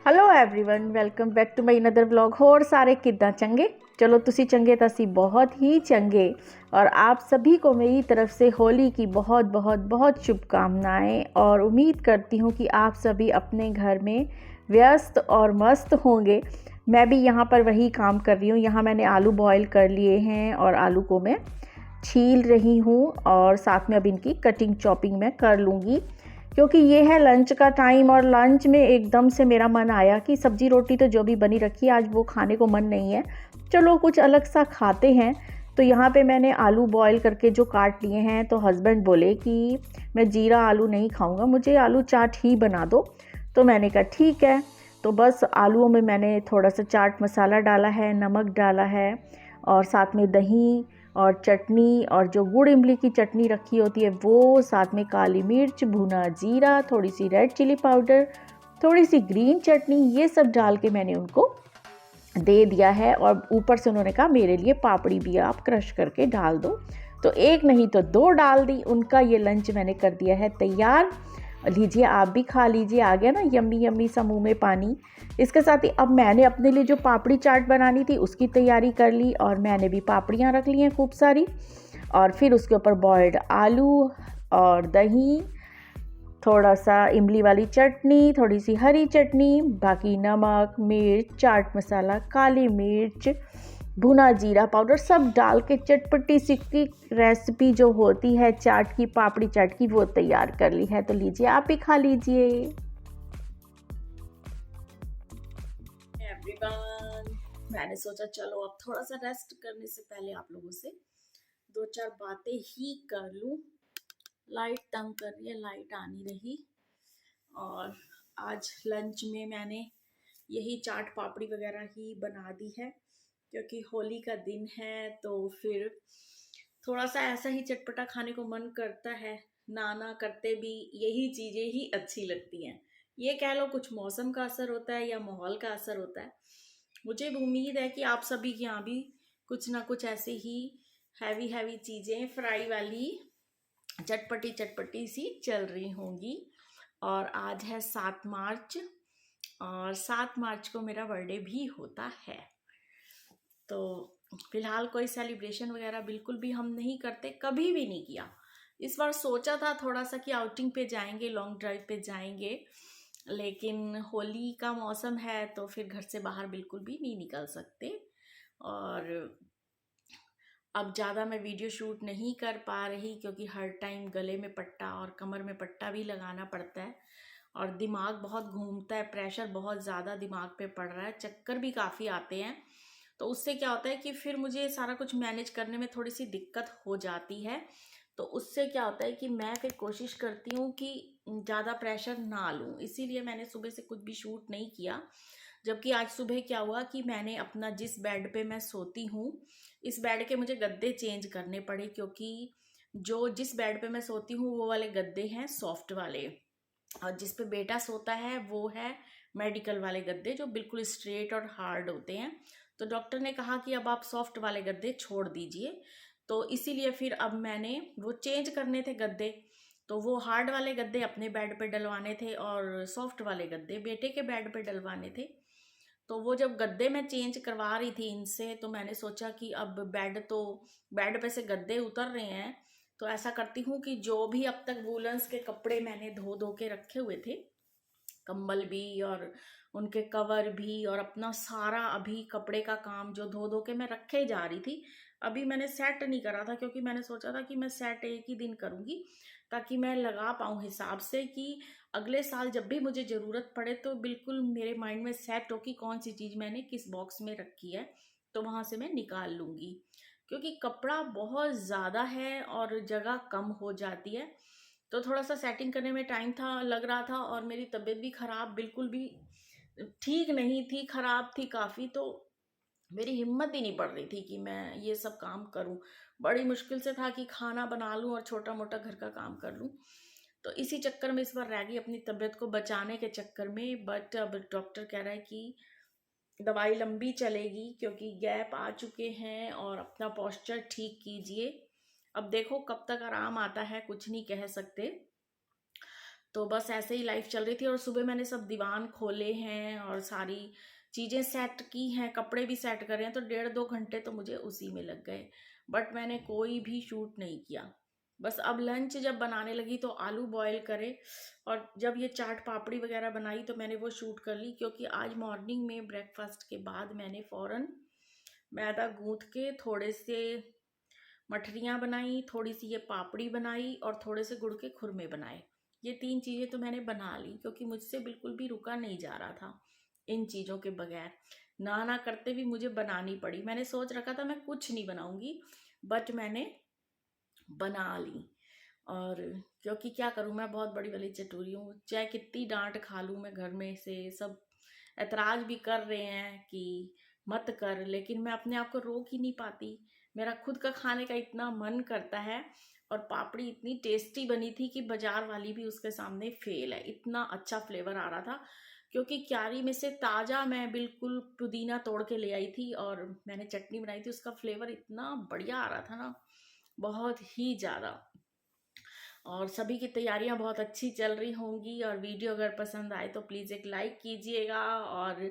Hello everyone, welcome back to my another vlog. होर सारे किद्दां चंगे? चलो तुसी चंगे तो असी बहुत ही चंगे। और आप सभी को मेरी तरफ से होली की बहुत बहुत बहुत शुभकामनाएं और उम्मीद करती हूँ कि आप सभी अपने घर में व्यस्त और मस्त होंगे। मैं भी यहाँ पर वही काम कर रही हूँ। यहाँ मैंने आलू बॉईल कर लिए हैं और आलू को मैं छील रही हूँ और साथ में अब इनकी कटिंग चॉपिंग मैं कर लूँगी, क्योंकि ये है लंच का टाइम। और लंच में एकदम से मेरा मन आया कि सब्जी रोटी तो जो भी बनी रखी है आज वो खाने को मन नहीं है, चलो कुछ अलग सा खाते हैं। तो यहाँ पे मैंने आलू बॉईल करके जो काट लिए हैं, तो हस्बैंड बोले कि मैं जीरा आलू नहीं खाऊंगा, मुझे आलू चाट ही बना दो। तो मैंने कहा ठीक है। तो बस आलूओं में मैंने थोड़ा सा चाट मसाला डाला है, नमक डाला है और साथ में दही और चटनी, और जो गुड़ इमली की चटनी रखी होती है वो, साथ में काली मिर्च, भुना जीरा, थोड़ी सी रेड चिली पाउडर, थोड़ी सी ग्रीन चटनी, ये सब डाल के मैंने उनको दे दिया है। और ऊपर से उन्होंने कहा मेरे लिए पापड़ी भी आप क्रश करके डाल दो। तो एक नहीं तो दो डाल दी। उनका ये लंच मैंने कर दिया है तैयार। लीजिए आप भी खा लीजिए। आ गया ना यम्मी यम्मी सा मुँह में पानी। इसके साथ ही अब मैंने अपने लिए जो पापड़ी चाट बनानी थी उसकी तैयारी कर ली, और मैंने भी पापड़ियाँ रख ली हैं खूब सारी। और फिर उसके ऊपर बॉइल्ड आलू और दही, थोड़ा सा इमली वाली चटनी, थोड़ी सी हरी चटनी, बाकी नमक, मिर्च, चाट मसाला, काली मिर्च, भुना जीरा पाउडर सब डाल के चटपटी सी की रेसिपी जो होती है चाट की, पापड़ी चाट की, वो तैयार कर ली है। तो लीजिए आप भी खा लीजिए। एवरीवन, मैंने सोचा चलो अब थोड़ा सा रेस्ट करने से पहले आप लोगों से दो चार बातें ही कर लूं। लाइट तंग कर रही है, लाइट आ नहीं रही। और आज लंच में मैंने यही चाट पापड़ी वगैरह ही बना दी है, क्योंकि होली का दिन है तो फिर थोड़ा सा ऐसा ही चटपटा खाने को मन करता है। नाना करते भी यही चीज़ें ही अच्छी लगती हैं। ये कह लो कुछ मौसम का असर होता है या माहौल का असर होता है। मुझे भी उम्मीद है कि आप सभी के यहाँ भी कुछ ना कुछ ऐसे ही हैवी हैवी चीज़ें फ्राई वाली चटपटी चटपटी सी चल रही होंगी। और आज है 7 मार्च, और 7 मार्च को मेरा बर्थडे भी होता है। तो फिलहाल कोई सेलिब्रेशन वगैरह बिल्कुल भी हम नहीं करते, कभी भी नहीं किया। इस बार सोचा था थोड़ा सा कि आउटिंग पे जाएंगे, लॉन्ग ड्राइव पे जाएंगे, लेकिन होली का मौसम है तो फिर घर से बाहर बिल्कुल भी नहीं निकल सकते। और अब ज़्यादा मैं वीडियो शूट नहीं कर पा रही, क्योंकि हर टाइम गले में पट्टा और कमर में पट्टा भी लगाना पड़ता है, और दिमाग बहुत घूमता है, प्रेशर बहुत ज़्यादा दिमाग पे पड़ रहा है, चक्कर भी काफ़ी आते हैं। तो उससे क्या होता है कि फिर मुझे सारा कुछ मैनेज करने में थोड़ी सी दिक्कत हो जाती है। तो उससे क्या होता है कि मैं फिर कोशिश करती हूँ कि ज़्यादा प्रेशर ना लूँ, इसीलिए मैंने सुबह से कुछ भी शूट नहीं किया। जबकि आज सुबह क्या हुआ कि मैंने अपना जिस बेड पे मैं सोती हूँ, इस बेड के मुझे गद्दे चेंज करने पड़े, क्योंकि जो जिस बेड पे मैं सोती हूँ वो वाले गद्दे हैं सॉफ्ट वाले, और जिस पे बेटा सोता है वो है मेडिकल वाले गद्दे, जो बिल्कुल स्ट्रेट और हार्ड होते हैं। तो डॉक्टर ने कहा कि अब आप सॉफ्ट वाले गद्दे छोड़ दीजिए। तो इसीलिए फिर अब मैंने वो चेंज करने थे गद्दे। तो वो हार्ड वाले गद्दे अपने बेड पे डलवाने थे और सॉफ्ट वाले गद्दे बेटे के बेड पे डलवाने थे। तो वो जब गद्दे मैं चेंज करवा रही थी इनसे, तो मैंने सोचा कि अब बेड पे से गद्दे उतर रहे हैं, तो ऐसा करती हूँ कि जो भी अब तक वूलन्स के कपड़े मैंने धो धो के रखे हुए थे, कंबल भी और उनके कवर भी, और अपना सारा अभी कपड़े का काम जो धो धो के मैं रखे जा रही थी, अभी मैंने सेट नहीं करा था, क्योंकि मैंने सोचा था कि मैं सेट एक ही दिन करूँगी, ताकि मैं लगा पाऊँ हिसाब से कि अगले साल जब भी मुझे ज़रूरत पड़े तो बिल्कुल मेरे माइंड में सेट हो कि कौन सी चीज़ मैंने किस बॉक्स में रखी है, तो वहाँ से मैं निकाल लूँगी। क्योंकि कपड़ा बहुत ज़्यादा है और जगह कम हो जाती है, तो थोड़ा सा सेटिंग करने में टाइम था लग रहा था, और मेरी तबीयत भी ख़राब बिल्कुल भी ठीक नहीं थी, ख़राब थी काफ़ी। तो मेरी हिम्मत ही नहीं पड़ रही थी कि मैं ये सब काम करूं। बड़ी मुश्किल से था कि खाना बना लूं और छोटा मोटा घर का काम कर लूं। तो इसी चक्कर में इस बार रह गई, अपनी तबीयत को बचाने के चक्कर में। बट अब डॉक्टर कह रहा है कि दवाई लंबी चलेगी, क्योंकि गैप आ चुके हैं, और अपना पोस्चर ठीक कीजिए। अब देखो कब तक आराम आता है, कुछ नहीं कह सकते। तो बस ऐसे ही लाइफ चल रही थी। और सुबह मैंने सब दीवान खोले हैं और सारी चीज़ें सेट की हैं, कपड़े भी सेट करे हैं, तो 1.5-2 घंटे तो मुझे उसी में लग गए। बट मैंने कोई भी शूट नहीं किया। बस अब लंच जब बनाने लगी तो आलू बॉईल करे, और जब ये चाट पापड़ी वगैरह बनाई तो मैंने वो शूट कर ली, क्योंकि आज मॉर्निंग में ब्रेकफास्ट के बाद मैंने फ़ौरन मैदा गूँथ के थोड़े से मठरियाँ बनाई, थोड़ी सी ये पापड़ी बनाई और थोड़े से गुड़ के खुरमे बनाए। ये 3 चीज़ें तो मैंने बना ली, क्योंकि मुझसे बिल्कुल भी रुका नहीं जा रहा था इन चीज़ों के बगैर। ना ना करते भी मुझे बनानी पड़ी। मैंने सोच रखा था मैं कुछ नहीं बनाऊंगी, बट मैंने बना ली। और क्योंकि क्या करूँ, मैं बहुत बड़ी वाली चटोरी हूँ, चाहे कितनी डांट खा लूँ मैं घर में से, सब ऐतराज़ भी कर रहे हैं कि मत कर, लेकिन मैं अपने आप को रोक ही नहीं पाती। मेरा खुद का खाने का इतना मन करता है। और पापड़ी इतनी टेस्टी बनी थी कि बाजार वाली भी उसके सामने फेल है, इतना अच्छा फ्लेवर आ रहा था। क्योंकि क्यारी में से ताज़ा मैं बिल्कुल पुदीना तोड़ के ले आई थी और मैंने चटनी बनाई थी, उसका फ्लेवर इतना बढ़िया आ रहा था ना, बहुत ही ज़्यादा। और सभी की तैयारियां बहुत अच्छी चल रही होंगी। और वीडियो अगर पसंद आए तो प्लीज़ एक लाइक कीजिएगा और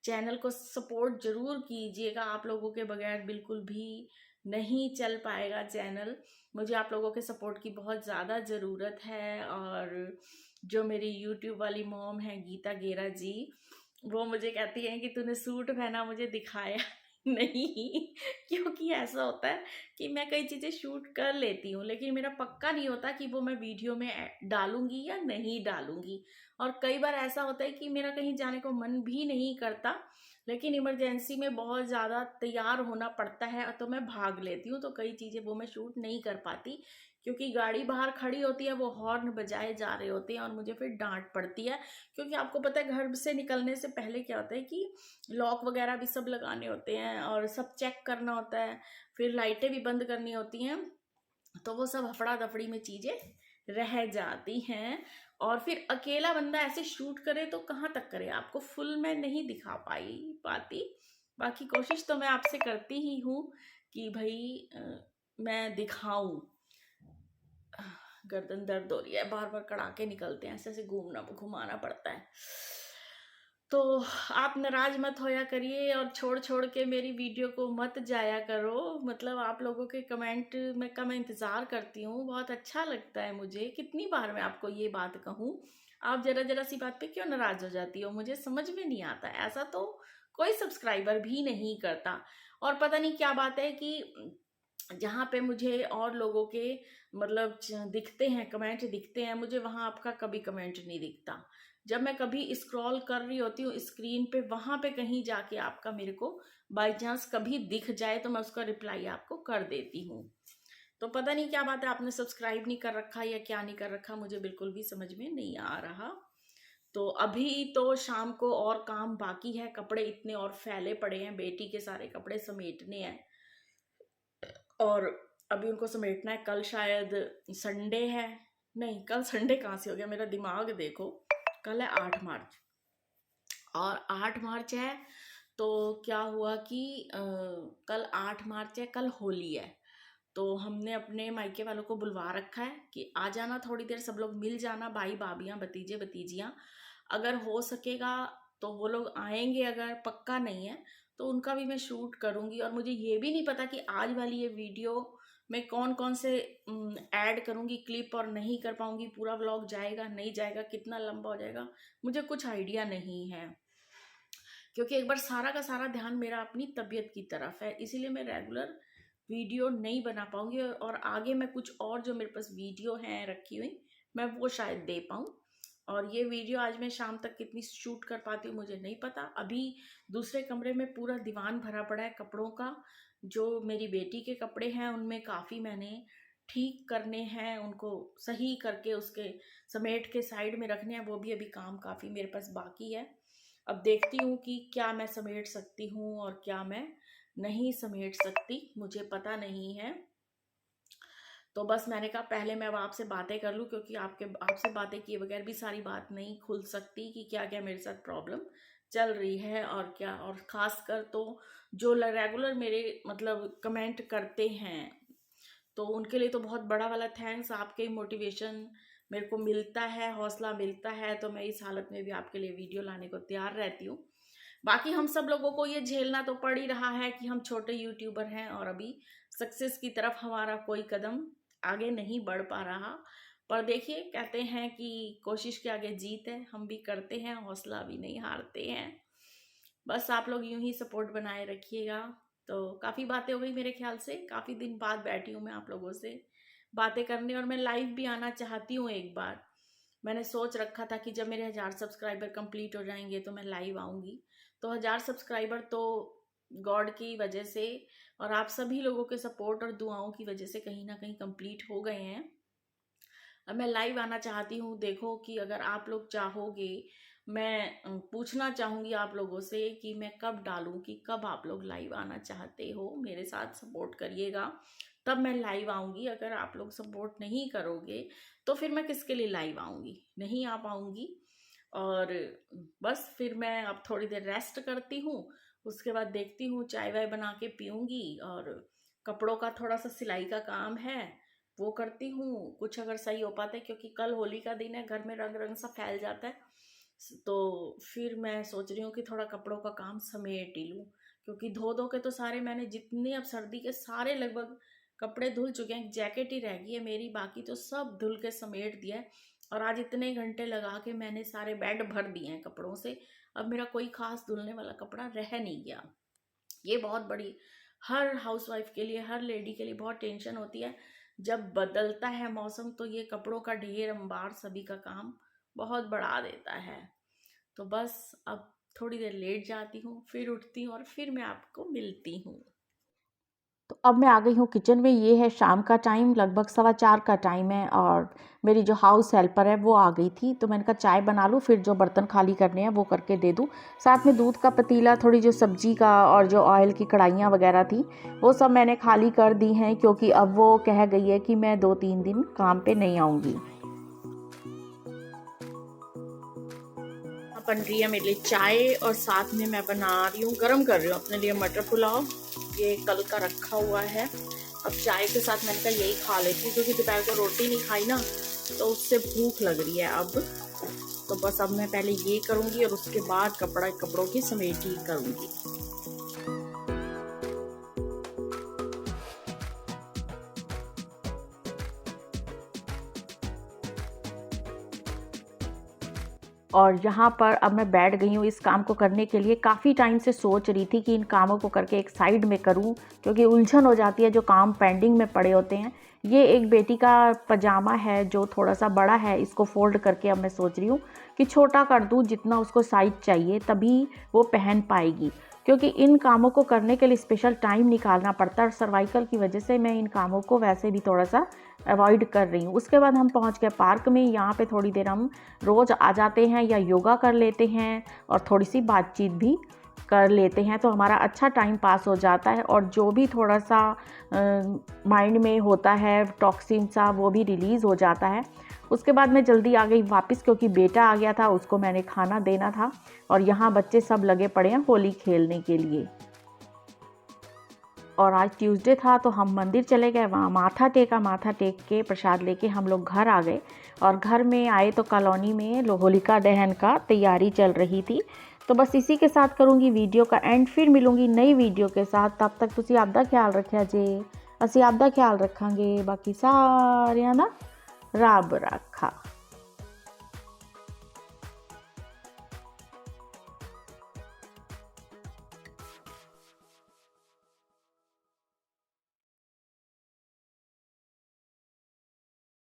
चैनल को सपोर्ट ज़रूर कीजिएगा। आप लोगों के बगैर बिल्कुल भी नहीं चल पाएगा चैनल। मुझे आप लोगों के सपोर्ट की बहुत ज़्यादा ज़रूरत है। और जो मेरी यूट्यूब वाली मॉम है गीता गेरा जी, वो मुझे कहती हैं कि तूने सूट पहना मुझे दिखाया नहीं। क्योंकि ऐसा होता है कि मैं कई चीज़ें शूट कर लेती हूँ, लेकिन मेरा पक्का नहीं होता कि वो मैं वीडियो में डालूंगी या नहीं डालूंगी। और कई बार ऐसा होता है कि मेरा कहीं जाने को मन भी नहीं करता, लेकिन इमरजेंसी में बहुत ज़्यादा तैयार होना पड़ता है तो मैं भाग लेती हूँ, तो कई चीज़ें वो मैं शूट नहीं कर पाती, क्योंकि गाड़ी बाहर खड़ी होती है, वो हॉर्न बजाए जा रहे होते हैं और मुझे फिर डांट पड़ती है। क्योंकि आपको पता है घर से निकलने से पहले क्या होता है कि लॉक वगैरह भी सब लगाने होते हैं और सब चेक करना होता है, फिर लाइटें भी बंद करनी होती हैं, तो वो सब हफड़ा दफड़ी में चीज़ें रह जाती हैं। और फिर अकेला बंदा ऐसे शूट करे तो कहाँ तक करे, आपको फुल में नहीं दिखा पाती। बाकी कोशिश तो मैं आपसे करती ही हूँ कि भाई मैं दिखाऊं। गर्दन दर्द हो रही है, बार बार कड़ाके निकलते हैं, ऐसे ऐसे घुमाना पड़ता है। तो आप नाराज मत होया करिए और छोड़ छोड़ के मेरी वीडियो को मत जाया करो। मतलब आप लोगों के कमेंट में का मैं इंतज़ार करती हूँ, बहुत अच्छा लगता है मुझे। कितनी बार मैं आपको ये बात कहूँ, आप जरा जरा सी बात पे क्यों नाराज हो जाती हो, मुझे समझ में नहीं आता। ऐसा तो कोई सब्सक्राइबर भी नहीं करता। और पता नहीं क्या बात है कि जहाँ पे मुझे और लोगों के मतलब दिखते हैं, कमेंट दिखते हैं, मुझे वहाँ आपका कभी कमेंट नहीं दिखता। जब मैं कभी स्क्रॉल कर रही होती हूँ स्क्रीन पे, वहाँ पे कहीं जाके आपका मेरे को बाई चांस कभी दिख जाए तो मैं उसका रिप्लाई आपको कर देती हूँ। तो पता नहीं क्या बात है, आपने सब्सक्राइब नहीं कर रखा या क्या नहीं कर रखा, मुझे बिल्कुल भी समझ में नहीं आ रहा। तो अभी तो शाम को और काम बाकी है, कपड़े इतने और फैले पड़े हैं, बेटी के सारे कपड़े समेटने हैं और अभी उनको समेटना है। कल शायद संडे है, नहीं कल संडे कहाँ से हो गया, मेरा दिमाग देखो। कल है 8 मार्च, और 8 मार्च है तो क्या हुआ कि कल 8 मार्च है, कल होली है। तो हमने अपने मायके वालों को बुलवा रखा है कि आ जाना थोड़ी देर, सब लोग मिल जाना, भाई भाभियाँ भतीजे भतीजियाँ। अगर हो सकेगा तो वो लोग आएंगे, अगर पक्का नहीं है तो उनका भी मैं शूट करूँगी। और मुझे ये भी नहीं पता कि आज वाली ये वीडियो मैं कौन कौन से ऐड करूँगी क्लिप, और नहीं कर पाऊँगी, पूरा व्लॉग जाएगा नहीं जाएगा, कितना लंबा हो जाएगा, मुझे कुछ आइडिया नहीं है। क्योंकि एक बार सारा का सारा ध्यान मेरा अपनी तबीयत की तरफ है, इसीलिए मैं रेगुलर वीडियो नहीं बना पाऊंगी। और आगे मैं कुछ और जो मेरे पास वीडियो हैं रखी हुई, मैं वो शायद दे पाऊँ। और ये वीडियो आज मैं शाम तक कितनी शूट कर पाती हूँ मुझे नहीं पता। अभी दूसरे कमरे में पूरा दीवान भरा पड़ा है कपड़ों का, जो मेरी बेटी के कपड़े हैं उनमें काफ़ी मैंने ठीक करने हैं, उनको सही करके उसके समेट के साइड में रखने हैं, वो भी अभी काम काफ़ी मेरे पास बाकी है। अब देखती हूँ कि क्या मैं समेट सकती हूँ और क्या मैं नहीं समेट सकती, मुझे पता नहीं है। तो बस मैंने कहा पहले मैं अब आपसे बातें कर लूँ, क्योंकि आपसे बातें किए बगैर भी सारी बात नहीं खुल सकती कि क्या क्या मेरे साथ प्रॉब्लम चल रही है और क्या। और ख़ासकर तो जो रेगुलर मेरे मतलब कमेंट करते हैं, तो उनके लिए तो बहुत बड़ा वाला थैंक्स। आपके मोटिवेशन मेरे को मिलता है, हौसला मिलता है, तो मैं इस हालत में भी आपके लिए वीडियो लाने को तैयार रहती हूँ। बाकी हम सब लोगों को ये झेलना तो पड़ ही रहा है कि हम छोटे यूट्यूबर हैं और अभी सक्सेस की तरफ हमारा कोई कदम आगे नहीं बढ़ पा रहा। पर देखिए, कहते हैं कि कोशिश के आगे जीत है, हम भी करते हैं, हौसला भी नहीं हारते हैं। बस आप लोग यूं ही सपोर्ट बनाए रखिएगा। तो काफ़ी बातें हो गई मेरे ख्याल से, काफ़ी दिन बाद बैठी हूँ मैं आप लोगों से बातें करने, और मैं लाइव भी आना चाहती हूँ एक बार। मैंने सोच रखा था कि जब मेरे 1000 सब्सक्राइबर कंप्लीट हो जाएंगे तो मैं लाइव आऊँगी। तो 1000 सब्सक्राइबर तो गॉड की वजह से और आप सभी लोगों के सपोर्ट और दुआओं की वजह से कहीं ना कहीं कंप्लीट हो गए हैं। अब मैं लाइव आना चाहती हूँ। देखो कि अगर आप लोग चाहोगे, मैं पूछना चाहूँगी आप लोगों से कि मैं कब डालूँ, कि कब आप लोग लाइव आना चाहते हो, मेरे साथ सपोर्ट करिएगा तब मैं लाइव आऊँगी। अगर आप लोग सपोर्ट नहीं करोगे तो फिर मैं किसके लिए लाइव आऊँगी, नहीं आ पाऊँगी। और बस फिर मैं अब थोड़ी देर रेस्ट करती हूँ, उसके बाद देखती हूँ चाय वाय बना के पीऊँगी, और कपड़ों का थोड़ा सा सिलाई का काम है वो करती हूँ, कुछ अगर सही हो पाता है, क्योंकि कल होली का दिन है, घर में रंग रंग सा फैल जाता है। तो फिर मैं सोच रही हूँ कि थोड़ा कपड़ों का काम समेट ही लूँ, क्योंकि धो धो के तो सारे मैंने जितने अब सर्दी के सारे लगभग कपड़े धुल चुके हैं, जैकेट ही रह गई है मेरी, बाकी तो सब धुल के समेट दिया है। और आज इतने घंटे लगा के मैंने सारे बेड भर दिए हैं कपड़ों से, अब मेरा कोई खास धुलने वाला कपड़ा रह नहीं गया। ये बहुत बड़ी, हर हाउसवाइफ के लिए, हर लेडी के लिए बहुत टेंशन होती है। जब बदलता है मौसम तो ये कपड़ों का ढेर अंबार सभी का काम बहुत बढ़ा देता है। तो बस अब थोड़ी देर लेट जाती हूँ, फिर उठती हूँ और फिर मैं आपको मिलती हूँ। तो अब मैं आ गई हूँ किचन में। ये है शाम का टाइम, लगभग 4:15 का टाइम है, और मेरी जो हाउस हेल्पर है वो आ गई थी। तो मैंने कहा चाय बना लूँ, फिर जो बर्तन खाली करने हैं वो करके दे दूँ। साथ में दूध का पतीला, थोड़ी जो सब्जी का और जो ऑयल की कढ़ाइयाँ वगैरह थी वो सब मैंने खाली कर दी हैं, क्योंकि अब वो कह गई है कि मैं 2-3 दिन काम पे नहीं आऊँगी। बन रही है मेरे लिए चाय, और साथ में मैं बना रही हूँ, गरम कर रही हूँ अपने लिए मटर पुलाव। ये कल का रखा हुआ है। अब चाय के साथ मैंने कहा यही खा लेती हूँ, क्योंकि दोपहर को रोटी नहीं खाई ना, तो उससे भूख लग रही है अब। तो बस अब मैं पहले ये करूँगी और उसके बाद कपड़ों की समेटी करूँगी। और यहाँ पर अब मैं बैठ गई हूँ इस काम को करने के लिए। काफ़ी टाइम से सोच रही थी कि इन कामों को करके एक साइड में करूँ, क्योंकि उलझन हो जाती है जो काम पेंडिंग में पड़े होते हैं। ये एक बेटी का पजामा है जो थोड़ा सा बड़ा है, इसको फोल्ड करके अब मैं सोच रही हूँ कि छोटा कर दूँ जितना उसको साइज चाहिए, तभी वो पहन पाएगी। क्योंकि इन कामों को करने के लिए स्पेशल टाइम निकालना पड़ता है, और सर्वाइकल की वजह से मैं इन कामों को वैसे भी थोड़ा सा अवॉइड कर रही हूँ। उसके बाद हम पहुँच गए पार्क में। यहाँ पे थोड़ी देर हम रोज़ आ जाते हैं या योगा कर लेते हैं और थोड़ी सी बातचीत भी कर लेते हैं, तो हमारा अच्छा टाइम पास हो जाता है, और जो भी थोड़ा सा माइंड में होता है टॉक्सिन सा, वो भी रिलीज़ हो जाता है। उसके बाद मैं जल्दी आ गई वापस, क्योंकि बेटा आ गया था, उसको मैंने खाना देना था, और यहाँ बच्चे सब लगे पड़े हैं होली खेलने के लिए। और आज ट्यूसडे था तो हम मंदिर चले गए, वहाँ माथा टेक के प्रसाद लेके हम लोग घर आ गए। और घर में आए तो कॉलोनी में होलिका दहन का तैयारी चल रही थी। तो बस इसी के साथ करूँगी वीडियो का एंड, फिर मिलूँगी नई वीडियो के साथ। तब तक तुसी आपदा ख्याल रखिया जे, असी आपदा ख्याल रखांगे, बाकी सारियां दा रब रखा।